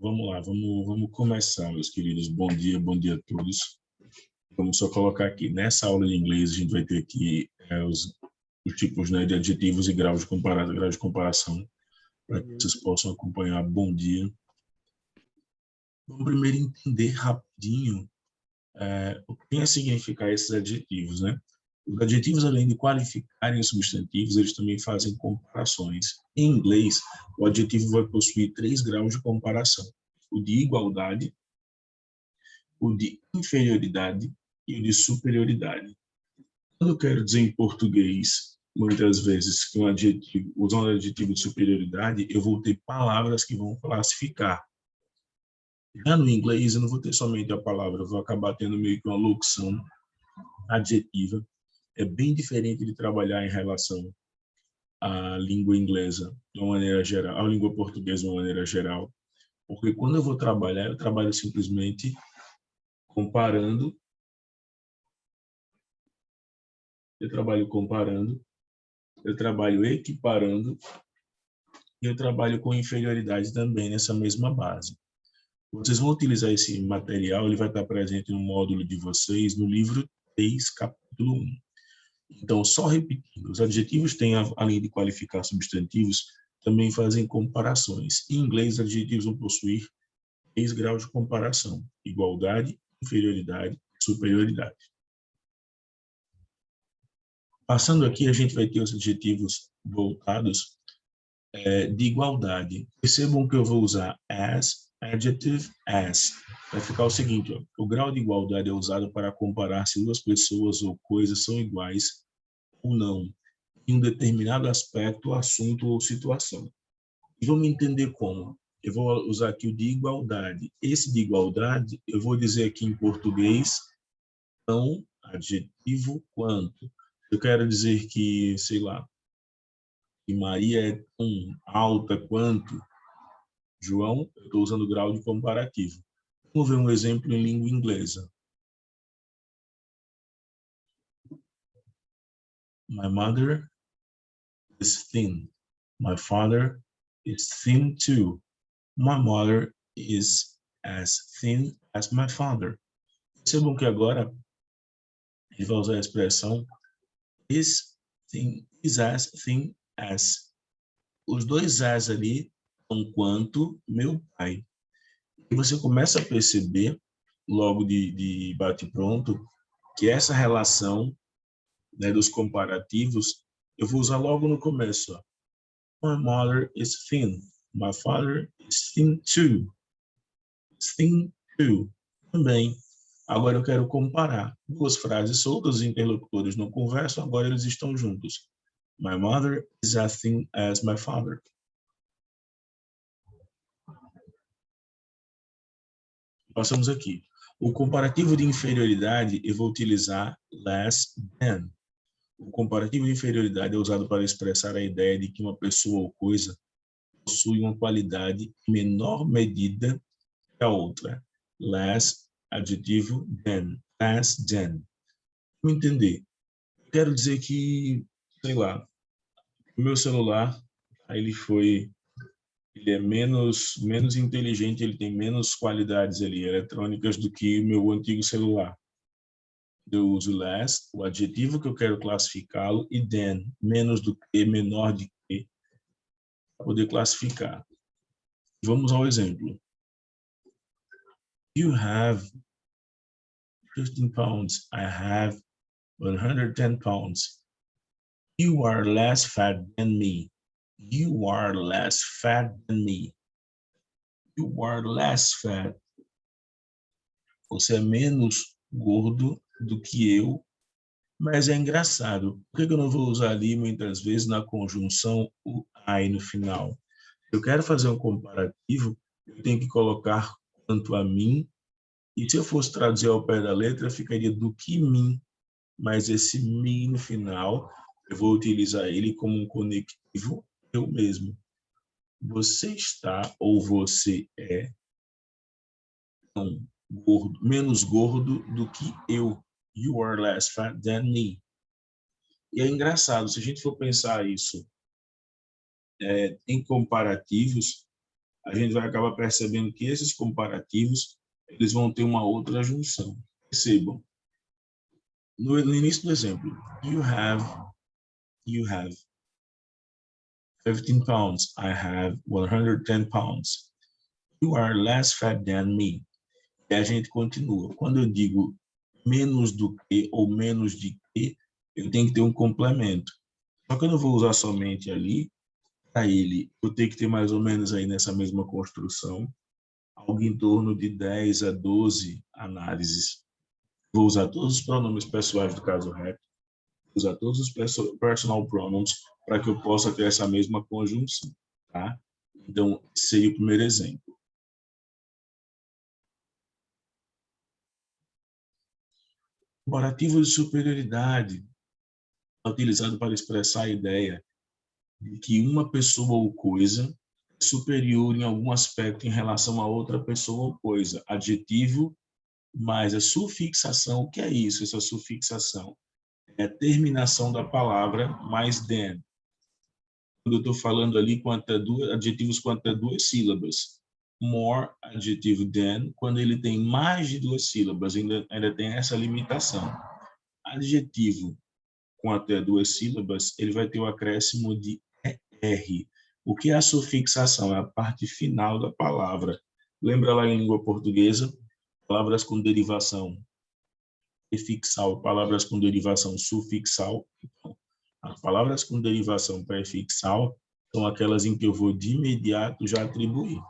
Vamos lá, vamos começar, meus queridos. Bom dia a todos. Vamos só colocar aqui, nessa aula de inglês, a gente vai ter aqui os tipos, né, de adjetivos e grau de comparação, para que vocês possam acompanhar. Bom dia. Vamos primeiro entender rapidinho o que tem a significar esses adjetivos, né? Os adjetivos, além de qualificarem os substantivos, eles também fazem comparações. Em inglês, o adjetivo vai possuir 3 graus de comparação: o de igualdade, o de inferioridade e o de superioridade. Quando eu quero dizer em português, muitas vezes, que usando o adjetivo de superioridade, eu vou ter palavras que vão classificar. Já no inglês, eu não vou ter somente a palavra, eu vou acabar tendo meio que uma locução adjetiva. É bem diferente de trabalhar em relação à língua inglesa, de uma maneira geral, à língua portuguesa de uma maneira geral, porque quando eu vou trabalhar, eu trabalho simplesmente comparando, eu trabalho equiparando, e eu trabalho com inferioridade também nessa mesma base. Vocês vão utilizar esse material, ele vai estar presente no módulo de vocês, no livro 3, capítulo 1. Então, só repetindo, os adjetivos têm, além de qualificar substantivos, também fazem comparações. Em inglês, adjetivos vão possuir 3 graus de comparação: igualdade, inferioridade e superioridade. Passando aqui, a gente vai ter os adjetivos voltados de igualdade. Percebam que eu vou usar as, adjective, as. Vai ficar o seguinte, ó, o grau de igualdade é usado para comparar se duas pessoas ou coisas são iguais ou não, em um determinado aspecto, assunto ou situação. E vamos entender como. Eu vou usar aqui o de igualdade. Esse de igualdade, eu vou dizer aqui em português, tão adjetivo quanto. Eu quero dizer que, sei lá, que Maria é tão alta quanto João, eu estou usando o grau de comparativo. Vamos ver um exemplo em língua inglesa. My mother is thin. My father is thin too. My mother is as thin as my father. Percebam que agora ele vai usar a expressão is as thin as. Os dois as ali são quanto meu pai. E você começa a perceber, logo de bate-pronto, que essa relação, né, dos comparativos, eu vou usar logo no começo. Ó. My mother is thin. My father is thin too. Thin too. Também. Agora eu quero comparar. Duas frases soltas, os interlocutores não conversam, agora eles estão juntos. My mother is as thin as my father. Passamos aqui. O comparativo de inferioridade, eu vou utilizar less than. O comparativo de inferioridade é usado para expressar a ideia de que uma pessoa ou coisa possui uma qualidade em menor medida que a outra. Less, adjetivo, than. Less than. Vamos entender. Quero dizer que, sei lá, o meu celular, ele é menos inteligente, ele tem menos qualidades ali eletrônicas do que o meu antigo celular. Eu uso less, o adjetivo que eu quero classificá-lo, e than, menos do que, menor de que, para poder classificar. Vamos ao exemplo. You have 15 pounds. I have 110 pounds. You are less fat than me. You are less fat than me. You are less fat. Você é menos gordo do que eu, mas é engraçado. Por que eu não vou usar ali, muitas vezes, na conjunção, o I no final? Eu quero fazer um comparativo, eu tenho que colocar quanto a mim, e se eu fosse traduzir ao pé da letra, ficaria do que mim, mas esse me no final, eu vou utilizar ele como um conectivo eu mesmo. Você está ou você é gordo, menos gordo do que eu. You are less fat than me. E é engraçado, se a gente for pensar isso em comparativos, a gente vai acabar percebendo que esses comparativos eles vão ter uma outra junção. Percebam, no início do exemplo, you have 15 pounds, I have 110 pounds. You are less fat than me. E a gente continua. Quando eu digo menos do que ou menos de que, eu tenho que ter um complemento. Só que eu não vou usar somente ali, para ele, eu tenho que ter mais ou menos aí nessa mesma construção, algo em torno de 10 a 12 análises. Vou usar todos os pronomes pessoais do caso reto, vou usar todos os personal pronouns para que eu possa ter essa mesma conjunção, tá? Então, seria o primeiro exemplo. Comparativo de superioridade é utilizado para expressar a ideia de que uma pessoa ou coisa é superior em algum aspecto em relação a outra pessoa ou coisa. Adjetivo mais a sufixação. O que é isso, essa sufixação? É a terminação da palavra mais than. Quando eu estou falando ali adjetivos com até 2 sílabas. More, adjetivo than, quando ele tem mais de 2 sílabas, ainda tem essa limitação. Adjetivo com até 2 sílabas, ele vai ter o acréscimo de R. O que é a sufixação? É a parte final da palavra. Lembra lá em língua portuguesa? Palavras com derivação prefixal, palavras com derivação sufixal. Então, as palavras com derivação prefixal são aquelas em que eu vou de imediato já atribuir.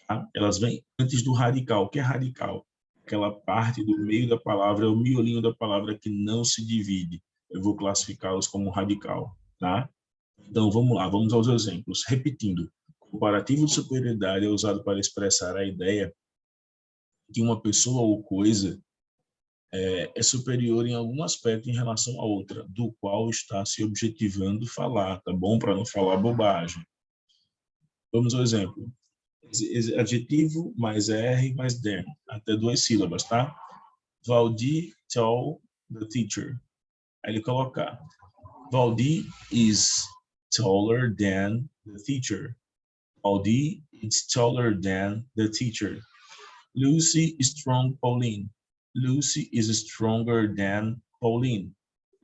Tá? Elas vêm antes do radical. O que é radical? Aquela parte do meio da palavra, o miolinho da palavra que não se divide. Eu vou classificá-los como radical. Tá? Então, vamos lá, vamos aos exemplos. Repetindo, comparativo de superioridade é usado para expressar a ideia que uma pessoa ou coisa é superior em algum aspecto em relação a outra, do qual está se objetivando falar, tá bom? Para não falar bobagem. Vamos ao exemplo. Adjetivo mais R mais than, até 2 sílabas, tá? Valdir told the teacher. Aí ele colocar, Valdir is taller than the teacher. Valdir is taller than the teacher. Lucy is strong Pauline. Lucy is stronger than Pauline.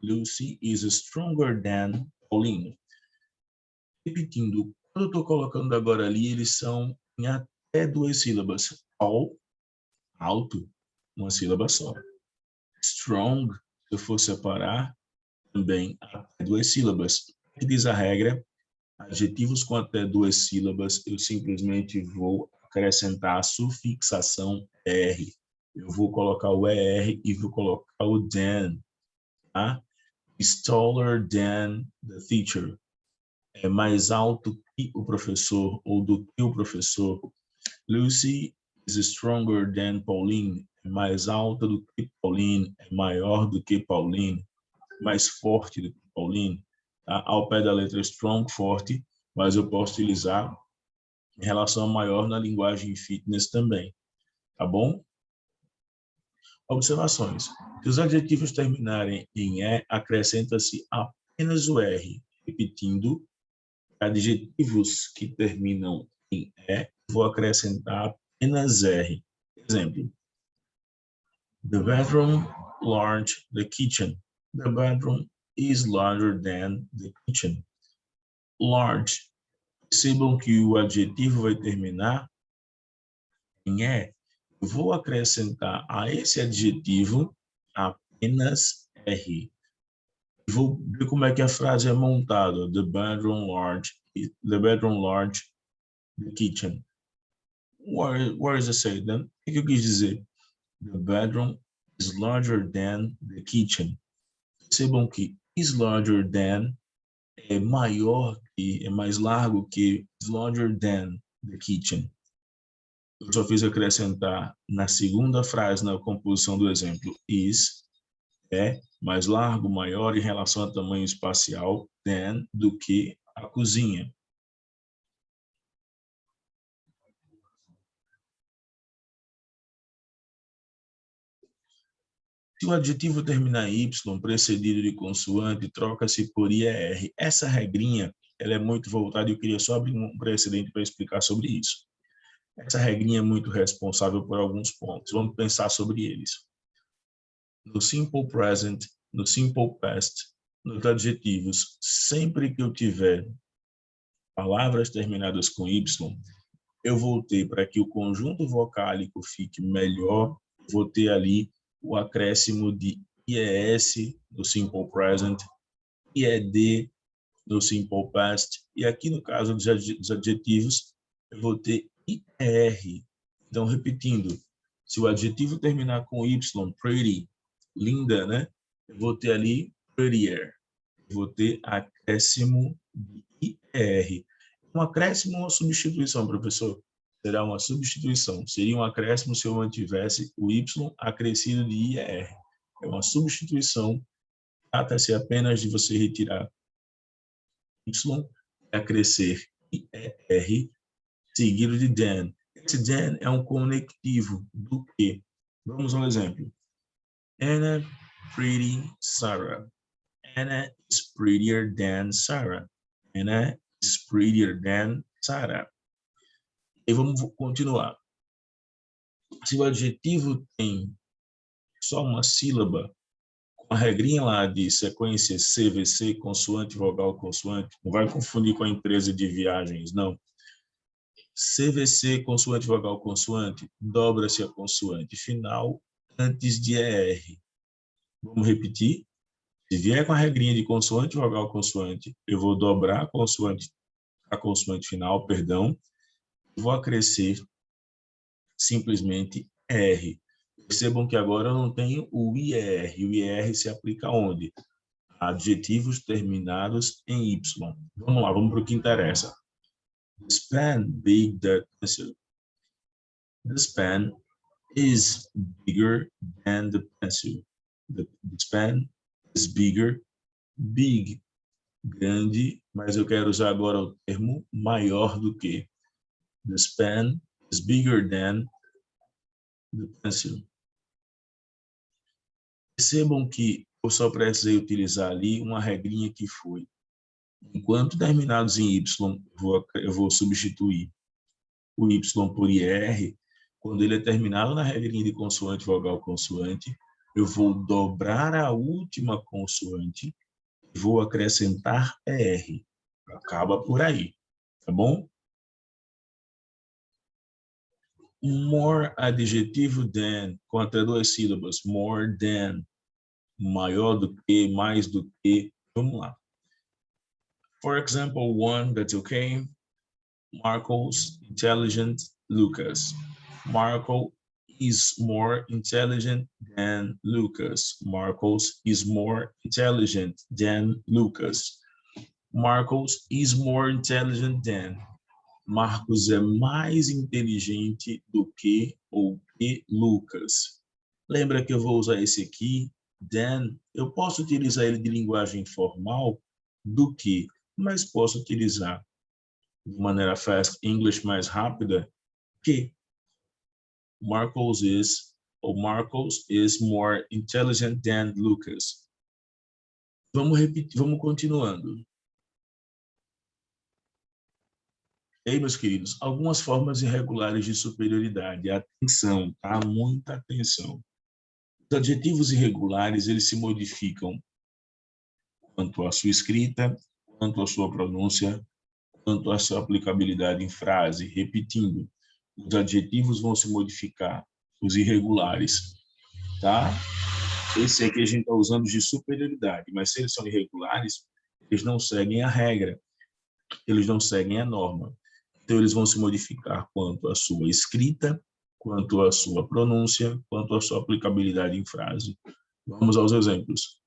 Lucy is stronger than Pauline. Repetindo, quando eu estou colocando agora ali, eles são em até 2 sílabas. Tall, alto, uma sílaba só. Strong, se eu for separar, também até 2 sílabas. O que diz a regra? Adjetivos com até 2 sílabas, eu simplesmente vou acrescentar a sufixação R. Eu vou colocar o ER e vou colocar o than. Tá? Is taller than the teacher. É mais alto que o professor ou do que o professor. Lucy is stronger than Pauline. É mais alta do que Pauline. É maior do que Pauline. Mais forte do que Pauline. Tá? Ao pé da letra strong, forte, mas eu posso utilizar em relação a maior na linguagem fitness também. Tá bom? Observações. Se os adjetivos terminarem em E, acrescenta-se apenas o R. Repetindo, adjetivos que terminam em E, vou acrescentar apenas R. Exemplo. The bedroom large the kitchen. The bedroom is larger than the kitchen. Large. Percebam que o adjetivo vai terminar em E. Vou acrescentar a esse adjetivo apenas R. Vou ver como é que a frase é montada. The bedroom large, the kitchen. Where is the say then? O que eu quis dizer? The bedroom is larger than the kitchen. Percebam que is larger than é maior que, é mais largo que is larger than the kitchen. Eu só fiz acrescentar na segunda frase, na composição do exemplo, is, é mais largo, maior em relação ao tamanho espacial, than, do que a cozinha. Se o adjetivo terminar em Y, precedido de consoante, troca-se por IR. Essa regrinha, ela é muito voltada e eu queria só abrir um precedente para explicar sobre isso. Essa regrinha é muito responsável por alguns pontos. Vamos pensar sobre eles. No simple present, no simple past, nos adjetivos, sempre que eu tiver palavras terminadas com Y, eu vou ter, para que o conjunto vocálico fique melhor, vou ter ali o acréscimo de IES no simple present, IED no simple past, e aqui no caso dos adjetivos, eu vou ter IR. Então, repetindo, se o adjetivo terminar com Y, pretty, linda, né? Eu vou ter ali prettier. Eu vou ter acréscimo de IR. Um acréscimo ou uma substituição, professor? Será uma substituição. Seria um acréscimo se eu mantivesse o Y acrescido de IR. É uma substituição. Trata-se apenas de você retirar Y, acrescer IR, seguido de than. Esse than é um conectivo do que? Vamos a um exemplo. Anna, pretty Sarah. Anna is prettier than Sarah. Anna is prettier than Sarah. E vamos continuar. Se o adjetivo tem só uma sílaba, com a regrinha lá de sequência CVC, consoante, vogal, consoante, não vai confundir com a empresa de viagens, não. CVC, consoante, vogal, consoante, dobra-se a consoante final antes de ER. Vamos repetir? Se vier com a regrinha de consoante, vogal, consoante, eu vou dobrar a consoante final, perdão, vou acrescer simplesmente R. Percebam que agora eu não tenho o IR. O IR se aplica onde? Adjetivos terminados em Y. Vamos lá, vamos para o que interessa. The span big that pencil. The span is bigger than the pencil. The span is bigger, big, grande, mas eu quero usar agora o termo maior do que. The span is bigger than the pencil. Percebam que eu só precisei utilizar ali uma regrinha que foi, enquanto terminados em Y, eu vou substituir o Y por IR, quando ele é terminado na regrinha de consoante, vogal, consoante, eu vou dobrar a última consoante e vou acrescentar ER. Acaba por aí, tá bom? More, adjetivo than, com até 2 sílabas. More than, maior do que, mais do que. Vamos lá. For example, one, that's okay. Marco's intelligent Lucas. Marco is more intelligent than Lucas. Marcos is more intelligent than Lucas. Marcos is more intelligent than. Marcos é mais inteligente do que ou que Lucas. Lembra que eu vou usar esse aqui, than. Eu posso utilizar ele de linguagem formal do que, mas posso utilizar de maneira fast English mais rápida que Marcos is more intelligent than Lucas. Vamos repetir, vamos continuando. E aí, meus queridos, algumas formas irregulares de superioridade. Atenção, tá? Muita atenção. Os adjetivos irregulares, eles se modificam quanto à sua escrita, quanto à sua pronúncia, quanto à sua aplicabilidade em frase. Repetindo, os adjetivos vão se modificar, os irregulares, tá? Esse aqui a gente está usando de superioridade, mas se eles são irregulares, eles não seguem a regra, eles não seguem a norma. Então, eles vão se modificar quanto à sua escrita, quanto à sua pronúncia, quanto à sua aplicabilidade em frase. Vamos aos exemplos.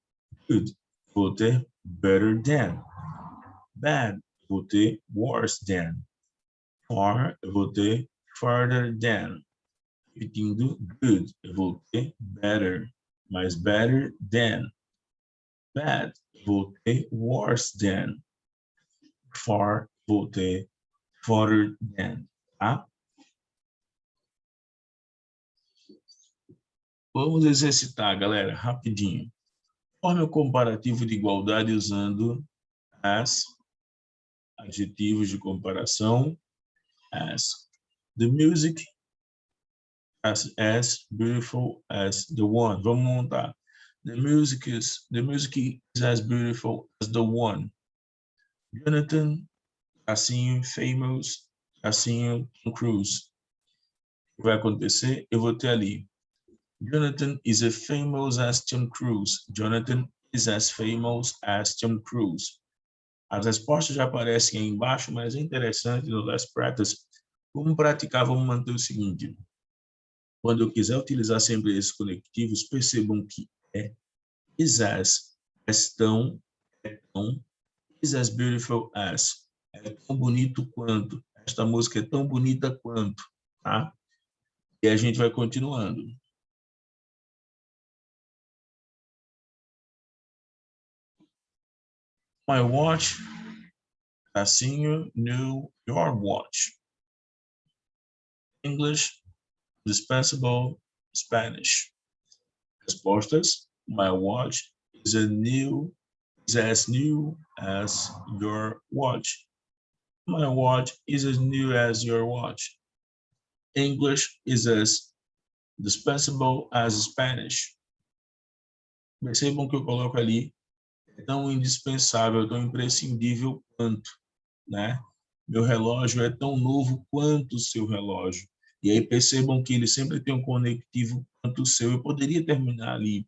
Good, vou ter better than. Bad, vou ter worse than. Far, eu vou ter farther than. Repetindo, good, eu vou ter better, mas better than. Bad, vou ter worse than. Far, vou ter farther than, tá? Vamos exercitar, galera, rapidinho. Forme o comparativo de igualdade usando as adjetivos de comparação. As. The music as beautiful as the one. Vamos montar. The music is as beautiful as the one. Jonathan, tracinho, famous, tracinho, Tom Cruise. O que vai acontecer? Eu vou ter ali. Jonathan is as famous as Tom Cruise. Jonathan is as famous as Tom Cruise. As respostas já aparecem aí embaixo, mas é interessante no Let's Practice. Vamos praticar, vamos manter o seguinte. Quando eu quiser utilizar sempre esses conectivos, percebam que is tão, is as beautiful as, é tão bonito quanto, esta música é tão bonita quanto, tá? E a gente vai continuando. My watch, tracinho, new, your watch. English, dispensable, Spanish. Respostas, my watch is as new as your watch. My watch is as new as your watch. English is as dispensable as Spanish. Percebam que eu coloco ali, é tão indispensável, tão imprescindível quanto, né? Meu relógio é tão novo quanto o seu relógio. E aí percebam que ele sempre tem um conectivo quanto o seu. Eu poderia terminar ali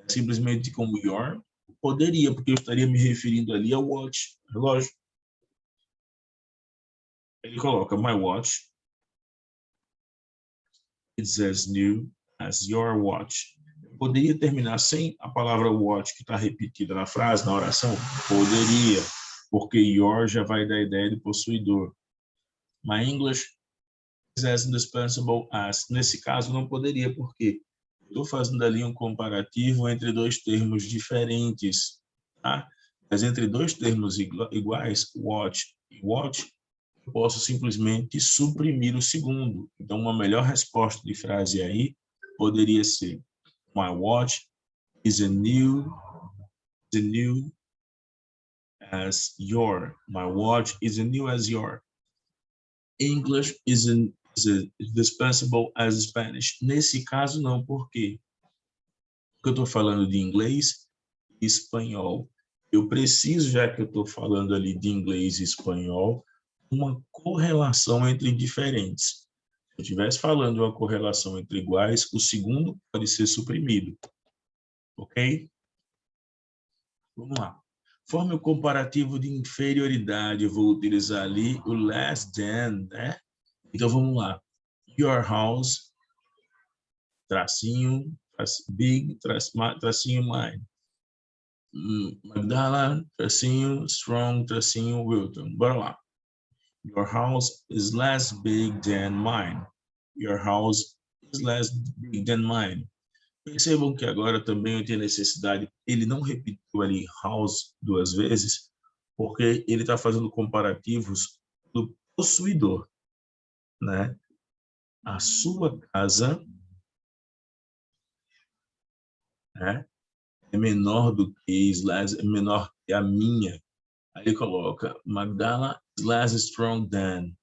simplesmente como your? Poderia, porque eu estaria me referindo ali ao watch, relógio. Ele coloca my watch is as new as your watch. Eu poderia terminar sem a palavra watch que está repetida na frase, na oração? Poderia, porque your já vai dar a ideia de possuidor. My English is as indispensable as. Nesse caso, não poderia, porque estou fazendo ali um comparativo entre dois termos diferentes, tá? Mas entre dois termos iguais, watch e watch, eu posso simplesmente suprimir o segundo. Então, uma melhor resposta de frase aí poderia ser my watch is as new as your. My watch is as new as your. English is dispensable as Spanish. Nesse caso, não, por quê? Porque eu estou falando de inglês e espanhol. Eu preciso, já que eu estou falando ali de inglês e espanhol, uma correlação entre diferentes. Se eu estivesse falando de uma correlação entre iguais, o segundo pode ser suprimido. Ok? Vamos lá. Forme o comparativo de inferioridade. Eu vou utilizar ali o less than, né? Então, vamos lá. Your house, tracinho, big, tracinho, mine. Magdala, tracinho, strong, tracinho, Wilton. Bora lá. Your house is less big than mine. Your house is less big than mine. Percebam que agora também eu tenho necessidade, ele não repetiu ali house duas vezes, porque ele está fazendo comparativos do possuidor, né? A sua casa, né, é menor do que, é menor que a minha. Aí ele coloca, Magdala is less strong than.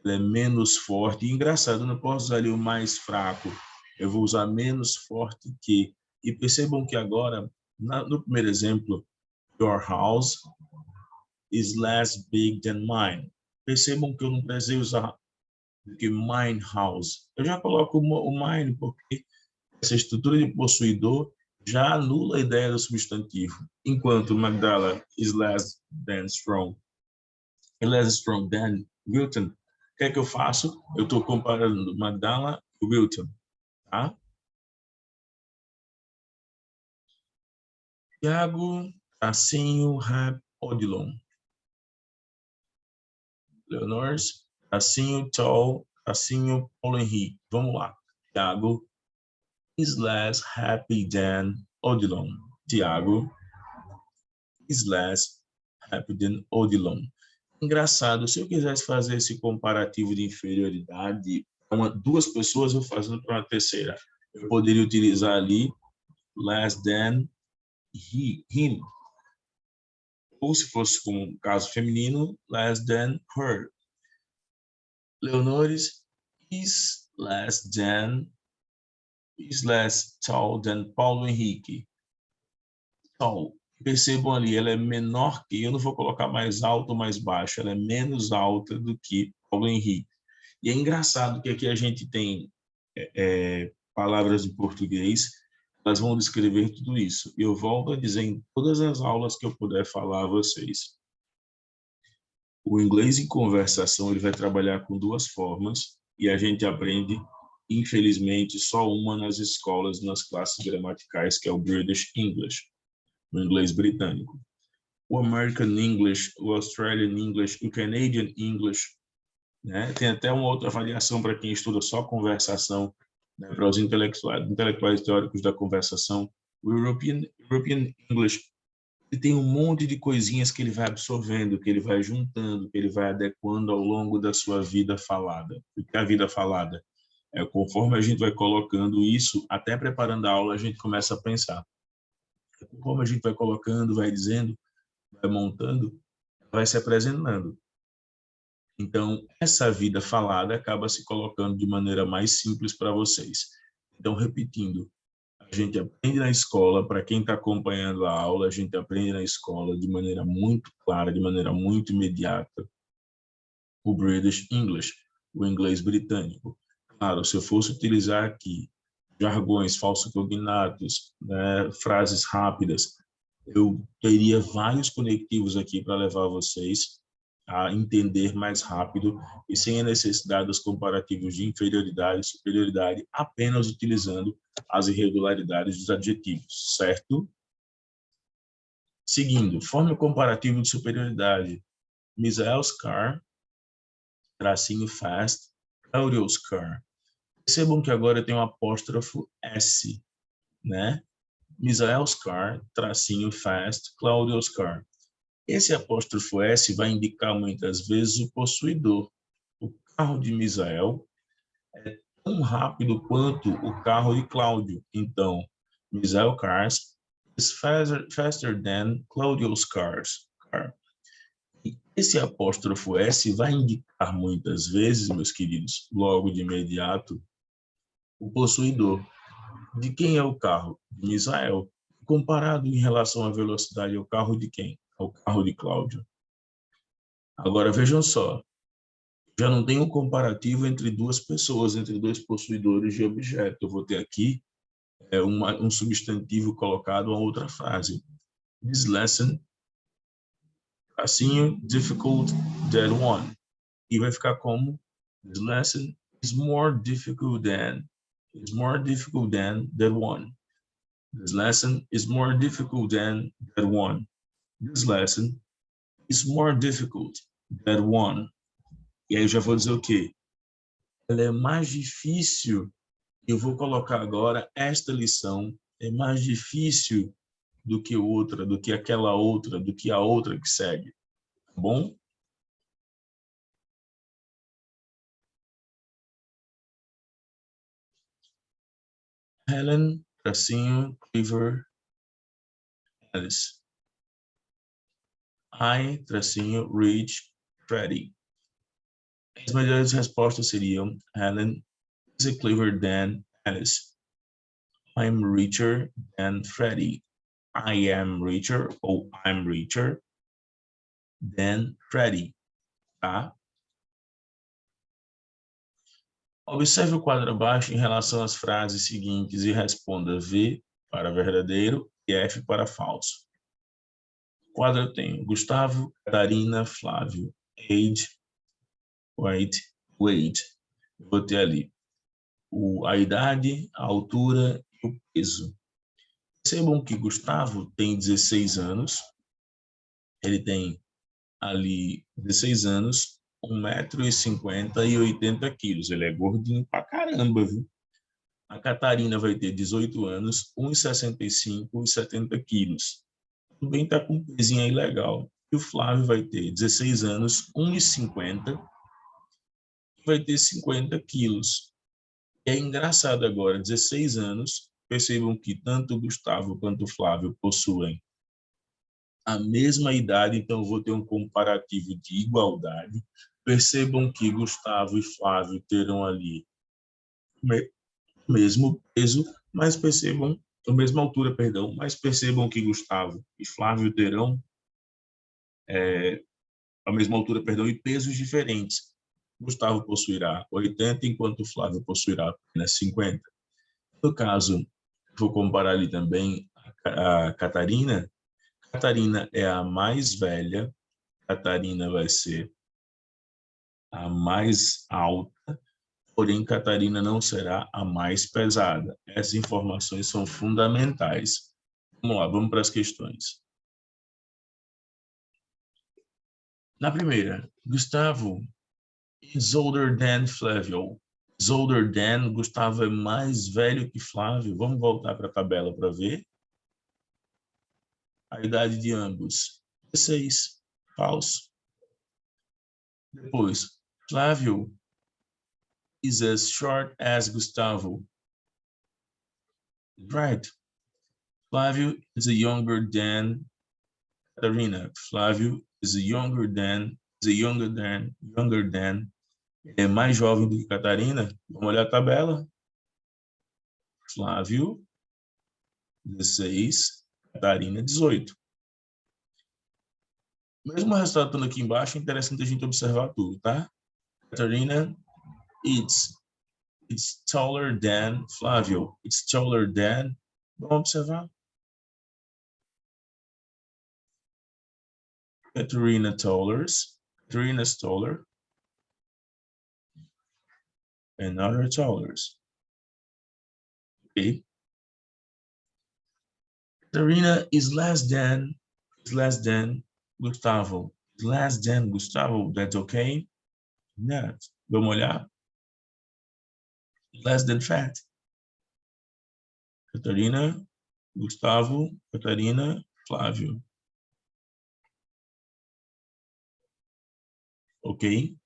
Ela é menos forte. E engraçado, eu não posso usar ali o mais fraco. Eu vou usar menos forte que. E percebam que agora, no primeiro exemplo, your house is less big than mine. Percebam que eu não precisei usar que mine house. Eu já coloco o mine porque essa estrutura de possuidor já anula a ideia do substantivo. Enquanto Magdala is less than strong. Less strong than Wilton. O que é que eu faço? Eu estou comparando Magdala e Wilton. Tá? Tiago, tracinho, Rap, Odilon. Leonors, tracinho, Tall, tracinho, Paulo Henrique. Vamos lá. Tiago is less happy than Odilon. Tiago is less happy than Odilon. Engraçado, se eu quisesse fazer esse comparativo de inferioridade, duas pessoas eu fazendo para uma terceira, eu poderia utilizar ali less than him. Ou se fosse como um caso feminino, less than her. Leonores is less tall than Paulo Henrique. Tall. Percebam ali, ela é menor que, eu não vou colocar mais alto ou mais baixo, ela é menos alta do que Paulo Henrique. E é engraçado que aqui a gente tem palavras em português, elas vão descrever tudo isso. E eu volto a dizer em todas as aulas que eu puder falar a vocês. O inglês em conversação ele vai trabalhar com duas formas e a gente aprende, infelizmente, só uma nas escolas, nas classes gramaticais, que é o British English, o inglês britânico. O American English, o Australian English, o Canadian English, né? Tem até uma outra avaliação para quem estuda só conversação, né? Para os intelectuais teóricos da conversação. O European English, ele tem um monte de coisinhas que ele vai absorvendo, que ele vai juntando, que ele vai adequando ao longo da sua vida falada. O que é a vida falada? Conforme a gente vai colocando isso, até preparando a aula, a gente começa a pensar. Conforme a gente vai colocando, vai dizendo, vai montando, vai se apresentando. Então, essa vida falada acaba se colocando de maneira mais simples para vocês. Então, repetindo, a gente aprende na escola, para quem está acompanhando a aula, a gente aprende na escola de maneira muito clara, de maneira muito imediata, o British English, o inglês britânico. Claro, se eu fosse utilizar aqui jargões, falso-cognatos, né, frases rápidas, eu teria vários conectivos aqui para levar vocês a entender mais rápido e sem a necessidade dos comparativos de inferioridade e superioridade, apenas utilizando as irregularidades dos adjetivos, certo? Seguindo, forma o comparativo de superioridade. Misael's car, tracinho fast, Claudio's car. Percebam que agora tem um apóstrofo S, né? Misael's car, tracinho fast, Claudio's car. Esse apóstrofo S vai indicar muitas vezes o possuidor. O carro de Misael é tão rápido quanto o carro de Cláudio. Então, Misael cars is faster than Claudio's car. E esse apóstrofo S vai indicar muitas vezes, meus queridos, logo de imediato, o possuidor. De quem é o carro? De Misael. Comparado em relação à velocidade, é o carro de quem? É o carro de Cláudio. Agora, vejam só, já não tem um comparativo entre duas pessoas, entre dois possuidores de objeto. Eu vou ter aqui um substantivo colocado a outra frase. This lesson, assim, difficult than one. E vai ficar como, this lesson is more difficult than one. This lesson is more difficult than one. This lesson is more difficult than one. E aí eu já vou dizer o quê? Ela é mais difícil, eu vou colocar agora esta lição, é mais difícil do que outra, do que aquela outra, do que a outra que segue. Tá bom? Helen, tracinho, Cleaver, Alice. I, tracinho, Rich, Freddie. As melhores respostas seriam Helen is clever than Alice. I'm richer than Freddie. I am richer ou I'm richer than Freddie. Tá? Observe o quadro abaixo em relação às frases seguintes e responda V para verdadeiro e F para falso. O quadro tem Gustavo, Catarina, Flávio, age, weight. Eu vou ter ali a idade, a altura e o peso. Percebam que Gustavo tem 16 anos, ele tem ali 16 anos, 1,50 m e 80 quilos. Ele é gordinho pra caramba, viu? A Catarina vai ter 18 anos, 1,65 e 70 quilos. Também tá com um pezinho aí legal. E o Flávio vai ter 16 anos, 1,50 e vai ter 50 quilos. É engraçado agora, 16 anos, percebam que tanto o Gustavo quanto o Flávio possuem a mesma idade, então eu vou ter um comparativo de igualdade. Percebam que Gustavo e Flávio terão ali o mesmo peso, mas percebam, a mesma altura, perdão, mas percebam que Gustavo e Flávio terão a mesma altura, perdão, e pesos diferentes. Gustavo possuirá 80, enquanto Flávio possuirá apenas 50. No caso, vou comparar ali também a Catarina. Catarina é a mais velha, Catarina vai ser a mais alta, porém Catarina não será a mais pesada. Essas informações são fundamentais. Vamos lá, vamos para as questões. Na primeira, Gustavo is older than Flávio. Is older than, Gustavo é mais velho que Flávio. Vamos voltar para a tabela para ver. A idade de ambos, 16. Falso. Depois, Flávio is as short as Gustavo. Right. Flávio is younger than Catarina. Flávio is younger than, é mais jovem do que Catarina. Vamos olhar a tabela. Flávio, 16, Catarina, 18. Mesmo o resultado estando aqui embaixo, é interessante a gente observar tudo, tá? Catarina, it's taller than Flávio. It's taller than. Vamos observar. Catarina's taller. And other tallers. Okay. Catarina is less than Gustavo. Less than Gustavo, that's okay? Not. Vamos olhar. Less than fat. Catarina, Gustavo, Catarina, Flávio. Ok?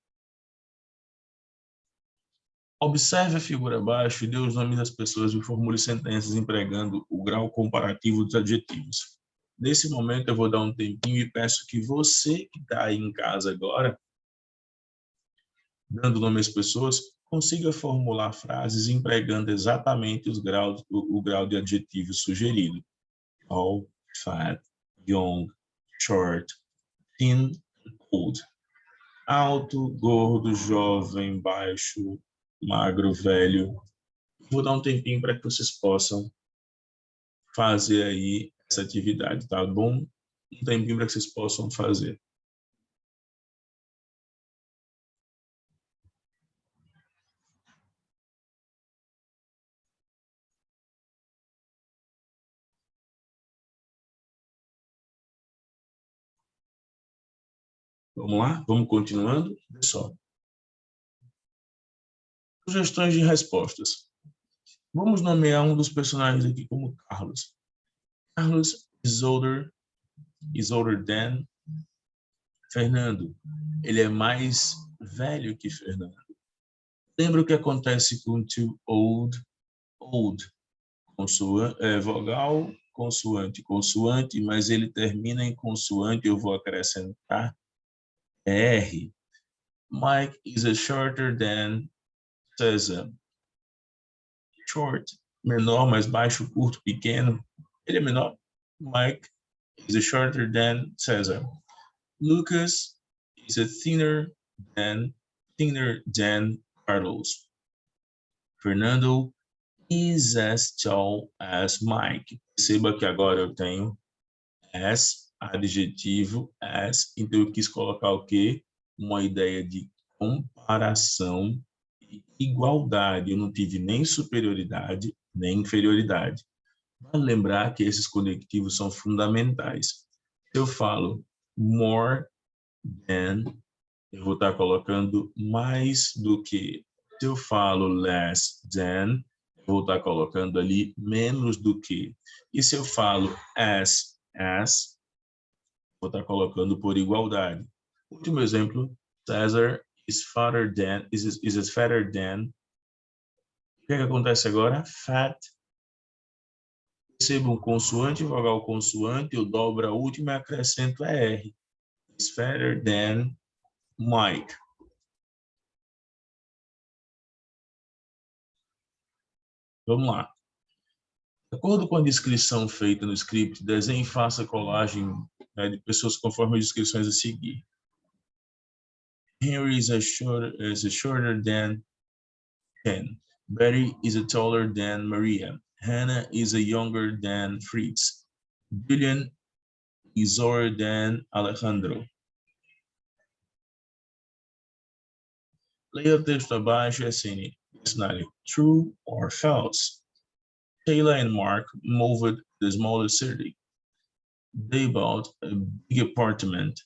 Observe a figura abaixo e dê os nomes das pessoas e formule sentenças empregando o grau comparativo dos adjetivos. Nesse momento, eu vou dar um tempinho e peço que você que está aí em casa agora, dando nome às pessoas, consiga formular frases empregando exatamente o grau de adjetivo sugerido. Tall, fat, young, short, thin, old. Alto, gordo, jovem, baixo, magro, velho. Vou dar um tempinho para que vocês possam fazer aí essa atividade, tá bom? Um tempinho para que vocês possam fazer. Vamos lá? Vamos continuando? Pessoal. Sugestões de respostas. Vamos nomear um dos personagens aqui como Carlos. Carlos is older than Fernando. Ele é mais velho que Fernando. Lembra o que acontece com to old? Old. Vogal, consoante, consoante, mas ele termina em consoante, eu vou acrescentar R. Mike is a shorter than César. Short, menor, mais baixo, curto, pequeno. Ele é menor. Mike is a shorter than César. Lucas is a thinner than Carlos. Fernando is as tall as Mike. Perceba que agora eu tenho as, adjetivo, as, então eu quis colocar o quê? Uma ideia de comparação e igualdade. Eu não tive nem superioridade, nem inferioridade. Vale lembrar que esses conectivos são fundamentais. Se eu falo more than, eu vou estar colocando mais do que. Se eu falo less than, eu vou estar colocando ali menos do que. E se eu falo as, vou estar colocando por igualdade. Último exemplo, Cesar is fatter than, is fatter than. O que acontece agora? Fat. Percebam consoante, vogal consoante, eu dobro a última e acrescento a R. It's fatter than Mike. Vamos lá. De acordo com a descrição feita no script, desenhe e faça colagem, né, de pessoas conforme as descrições a seguir. Henry is shorter than Ken. Betty is taller than Maria. Hannah is younger than Fritz. Julian is older than Alejandro. Leia o texto abaixo e assine. True or false? Taylor and Mark moved to the smaller city. They bought a big apartment.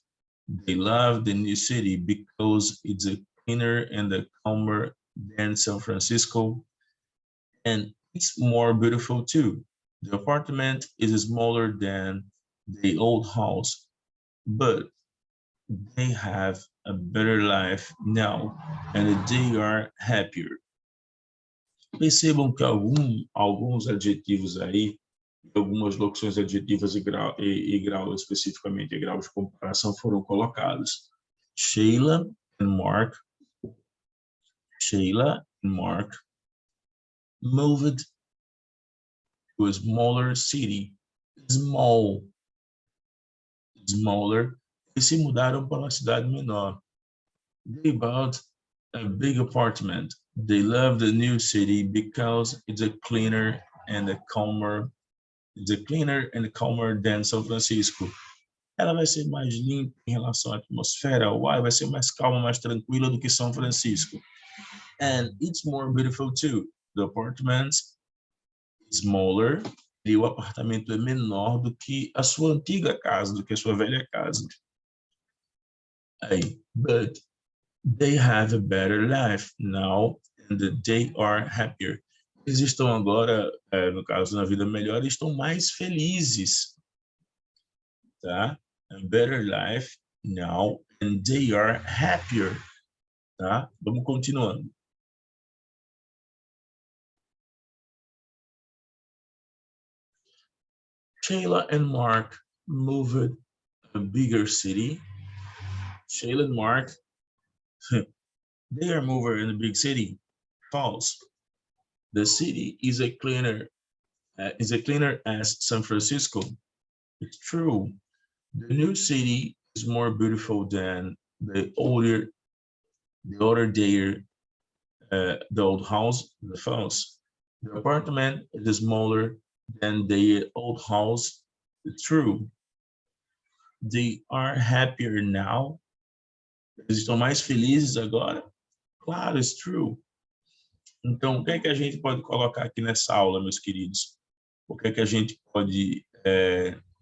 They love the new city because it's cleaner and calmer than San Francisco, and it's more beautiful too. The apartment is smaller than the old house, but they have a better life now and they are happier. Percebam que alguns adjetivos aí, algumas locuções adjetivas e grau especificamente, grau de comparação foram colocados. Sheila and Mark moved to a smaller city. Smaller, e se mudaram para uma cidade menor. They bought a big apartment. They love the new city because it's cleaner and calmer. It's cleaner and calmer than São Francisco. Ela vai ser mais limpa em relação à atmosfera. Vai ser mais calma, mais tranquila do que São Francisco. And it's more beautiful too. The apartment is smaller. E o apartamento é menor do que a sua antiga casa, do que a sua velha casa. Aí, but they have a better life now and they are happier. Eles estão agora, no caso, na vida melhor, estão mais felizes. Tá? A better life now and they are happier. Tá? Vamos continuando. Sheila and Mark moved to a bigger city. Sheila and Mark, they are moving in a big city. False. The city is cleaner as San Francisco. It's true. The new city is more beautiful than the old house. The false. The apartment is smaller than the old house. It's true. They are happier now. Eles estão mais felizes agora. Claro, it's true. Então, o que é que a gente pode colocar aqui nessa aula, meus queridos? O que é que a gente pode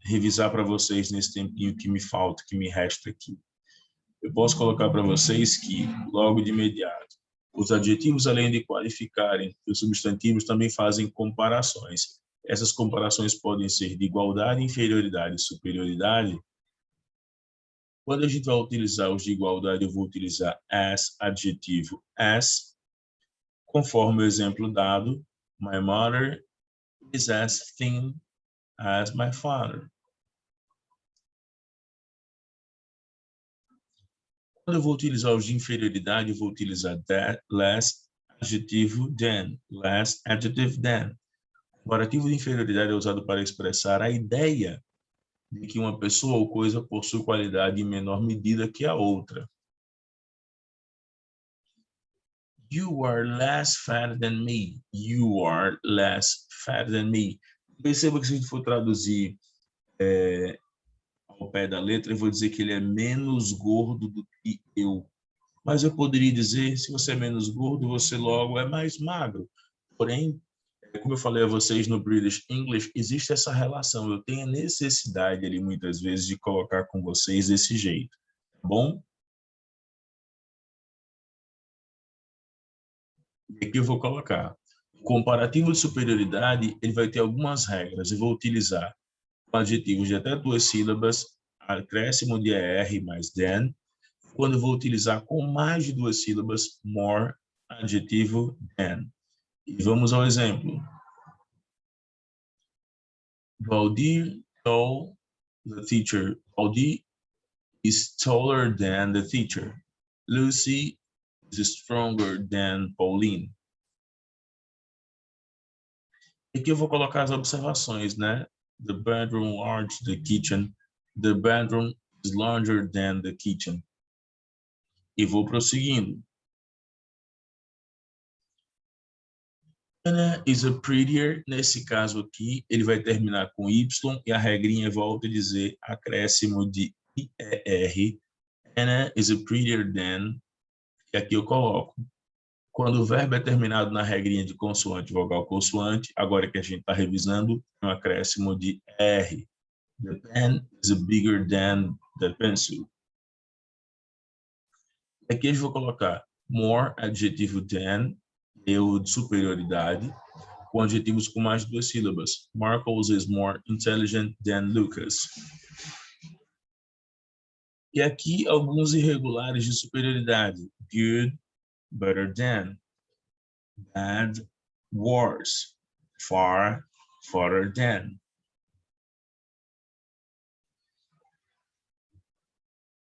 revisar para vocês nesse tempinho que me falta, que me resta aqui? Eu posso colocar para vocês que, logo de imediato, os adjetivos, além de qualificarem, os substantivos também fazem comparações. Essas comparações podem ser de igualdade, inferioridade e superioridade. Quando a gente vai utilizar os de igualdade, eu vou utilizar as, adjetivo as, conforme o exemplo dado, my mother is as thin as my father. Quando eu vou utilizar os de inferioridade, eu vou utilizar that, less, adjetivo than, less, adjective than. O comparativo de inferioridade é usado para expressar a ideia de que uma pessoa ou coisa possui qualidade em menor medida que a outra. You are less fat than me. You are less fat than me. Perceba que se a gente for traduzir ao pé da letra, eu vou dizer que ele é menos gordo do que eu. Mas eu poderia dizer, se você é menos gordo, você logo é mais magro. Porém, como eu falei a vocês no British English, existe essa relação. Eu tenho a necessidade ali, muitas vezes, de colocar com vocês desse jeito. Tá bom? E aqui eu vou colocar. O comparativo de superioridade, ele vai ter algumas regras. Eu vou utilizar adjetivos de até 2 sílabas, acréscimo de ER mais than. Quando eu vou utilizar com mais de 2 sílabas, more, adjetivo than. E vamos ao exemplo. Valdir told the teacher. Valdir is taller than the teacher. Lucy is stronger than Pauline. Aqui eu vou colocar as observações, né? The bedroom large, the kitchen. The bedroom is larger than the kitchen. E vou prosseguindo. Anna is a prettier. Nesse caso aqui, ele vai terminar com Y e a regrinha volta a dizer acréscimo de IER. Anna is a prettier than. E aqui eu coloco. Quando o verbo é terminado na regrinha de consoante, vogal, consoante, agora que a gente está revisando, é um acréscimo de R. The pen is bigger than the pencil. Aqui eu vou colocar more, adjetivo than, eu de superioridade, com adjetivos com mais de 2 sílabas. Marcos is more intelligent than Lucas. E aqui alguns irregulares de superioridade. Good, better than. Bad, worse. Far, farther than.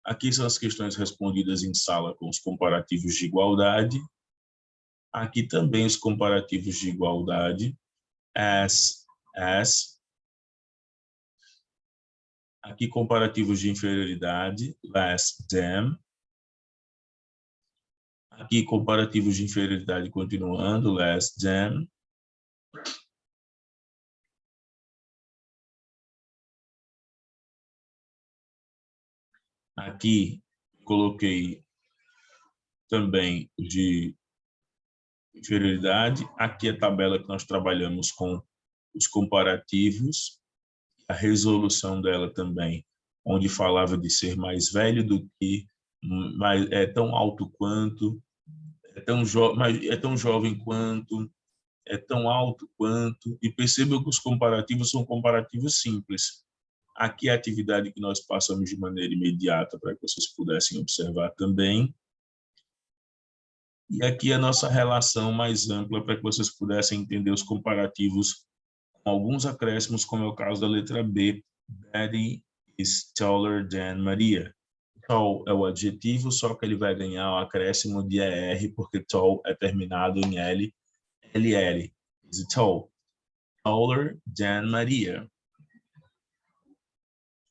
Aqui são as questões respondidas em sala com os comparativos de igualdade. Aqui também os comparativos de igualdade. As. Aqui comparativos de inferioridade. Less than. Aqui comparativos de inferioridade continuando. Less than. Aqui coloquei também de inferioridade. Aqui a tabela que nós trabalhamos com os comparativos. A resolução dela também, onde falava de ser mais velho do que, é tão alto quanto, é tão jovem quanto, é tão alto quanto. E percebam que os comparativos são comparativos simples. Aqui a atividade que nós passamos de maneira imediata para que vocês pudessem observar também. E aqui a nossa relação mais ampla para que vocês pudessem entender os comparativos com alguns acréscimos, como é o caso da letra B. Betty is taller than Maria. Tall é o adjetivo, só que ele vai ganhar o acréscimo de ER, porque tall é terminado em L, LL. Is tall. Taller than Maria.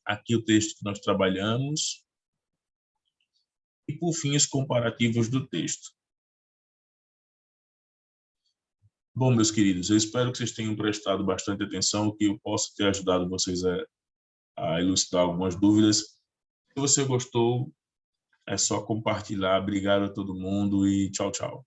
Aqui o texto que nós trabalhamos. E, por fim, os comparativos do texto. Bom, meus queridos, eu espero que vocês tenham prestado bastante atenção, que eu possa ter ajudado vocês a elucidar algumas dúvidas. Se você gostou, é só compartilhar. Obrigado a todo mundo e tchau, tchau.